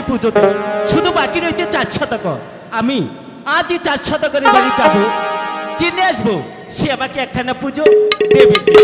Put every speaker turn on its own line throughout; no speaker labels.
পুজো দেব, শুধু বাকি রয়েছে 4 শতক। আমি আজই 4 শতকের বাড়ি যাবো, জেনে আসবো সে আমাকে একখানা পুজো দেবে কি।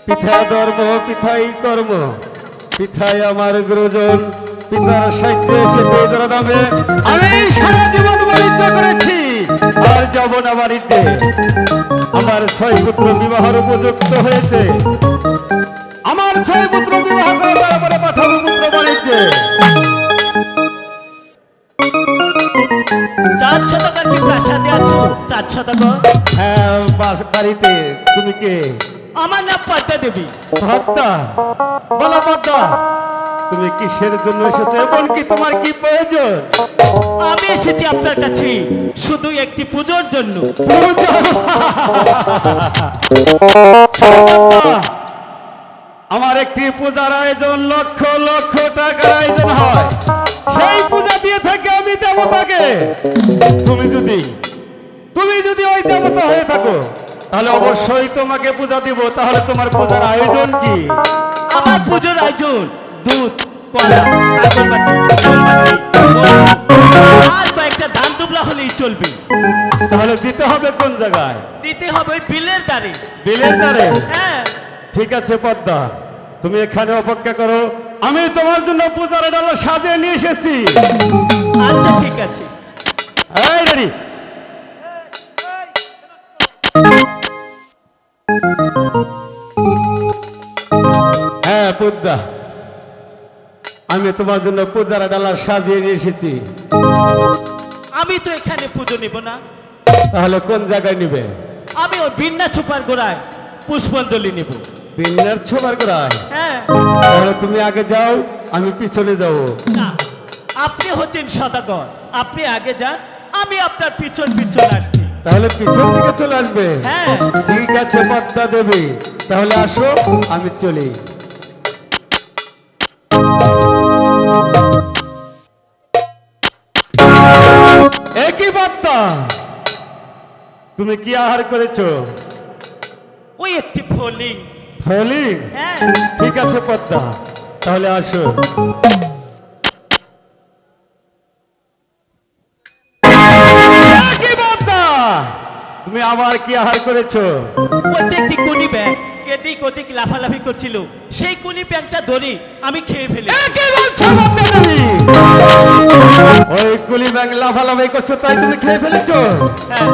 পিঠা ধর্ম পিঠাই কর্ম, পিঠাই আমার গুরুজন, পিতার সাহিত্য এসেছে ধরা দামে। আমি সারা জীবন বাণিজ্য করেছি আর যাব না বাড়িতে। আমার 6 পুত্র বিবাহের উপযুক্ত হয়েছে। আমার 6 পুত্র বিবাহ করে তারপরে পাঠাবো পুত্র বাণিজ্যে। 4 শতক কি প্রাসাদে আছো? 4 শতক?
হ্যাঁ, বাড়িতে। তুমি কে?
আমার নাম পদ্মা দেবী।
পদ্মা? বলো পদ্মা, তুমি কিসের জন্য এসেছো এবং কি তোমার কি প্রয়োজন?
আমি এসেছি আপনার কাছে শুধু একটি পুজোর জন্য।
আমার একটি পূজার আয়োজন লক্ষ লক্ষ টাকার আয়োজন হয়, সেই পূজা দিয়ে থাকে আমি দেবতাকে। তুমি যদি ওই দেবতা হয়ে থাকো তাহলে অবশ্যই তোমাকে পূজা দিব। তাহলে তোমার পূজার আয়োজন কি?
আমার পুজোর আয়োজন দুধ, কলা, আগরবাতি, আর কয়েকটা ধান দুবলা হলেই চলবে।
তাহলে দিতে হবে কোন জায়গায়?
দিতে হবে বিলের দ্বারে।
বিলের দ্বারে?
হ্যাঁ।
ঠিক আছে পদ্মা, তুমি এখানে অপেক্ষা করো, আমি তোমার জন্য পূজার ডালা সাজিয়ে নিয়ে এসেছি।
আচ্ছা ঠিক আছে।
এই রেডি।
বুদ্ধা, আমি তোমার জন্য পূজার ডালা সাজিয়ে নিয়ে এসেছি।
আমি তো এখানে পুজো নিব না,
তাহলে কোন জায়গায় নিবে?
আমি ওই বিন্না ছোপার গোড়ায় পুষ্পাঞ্জলি নিব।
বিন্যার ছোবার গোড়ায়?
হ্যাঁ।
তাহলে তুমি আগে যাও, আমি পিছনে যাবো।
না, আপনি হচ্ছেন সদাগর, আপনি আগে যান, আমি আপনার পিছন পিছন আসছি।
তাহলে পিছন দিকে চলে আসবে?
হ্যাঁ।
ঠিক আছে পদ্মা দেবী, তাহলে আসো, আমি চলি। একই পদ্মা, তুমি কি আহার করেছো?
ওই একটি ফলিং।
ফলি?
হ্যাঁ।
ঠিক আছে পদ্মা, তাহলে আসো। একই পদ্মা, তুমি আবার কি আহার করেছো?
ওই যে একটি কুনি ব্যাগ এদিক ওদিক লাফালাফি করছিল, সেই কুনি ব্যাগটা ধরি আমি খেয়ে ফেলি।
একই বলছো পদ্মা দেবী? ওই কুলি ব্যাং লাফালাফি করছো তাই তুমি খেয়ে ফেলেছো?
হ্যাঁ।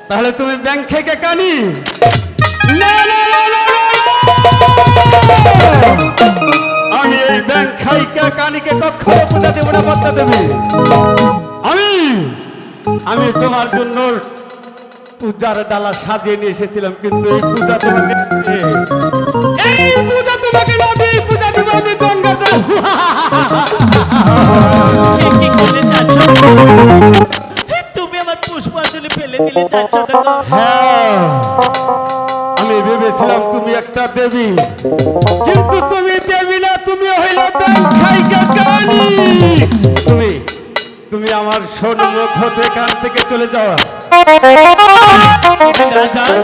তাহলে তুমি ব্যাং খেয়ে কানি? না, না, না, না, না, না! আমি এই ব্যাং খাইকা কানিকে কখনো পূজা দেব না পদ্মা দেবী। আমি তোমার জন্য পূজার ডালা সাজিয়ে নিয়ে এসেছিলাম, কিন্তু এই পূজা তোমাকে না দিয়ে এই পূজা দেবো আমি গঙ্গা জল।
কি করলে চাচ্ছ? তুমি আমার পুষ্পাঞ্জলি ফেলে দিলে চাচ্ছ?
হ্যাঁ, আমি ভেবেছিলাম তুমি একটা দেবী, কিন্তু তুমি দেবী না, তুমি হইলে ব্যাংখাইকা কালী। তুমি আমার সম্মুখ হতে এখান থেকে চলে যাও।
না যান।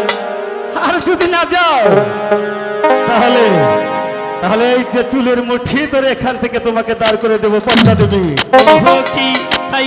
আর যদি না যাও তাহলে তাহলে এই যে চুলের মুঠি ধরে এখান থেকে তোমাকে দাঁড় করে দেবো পদ্মা দেবী।
কি হাই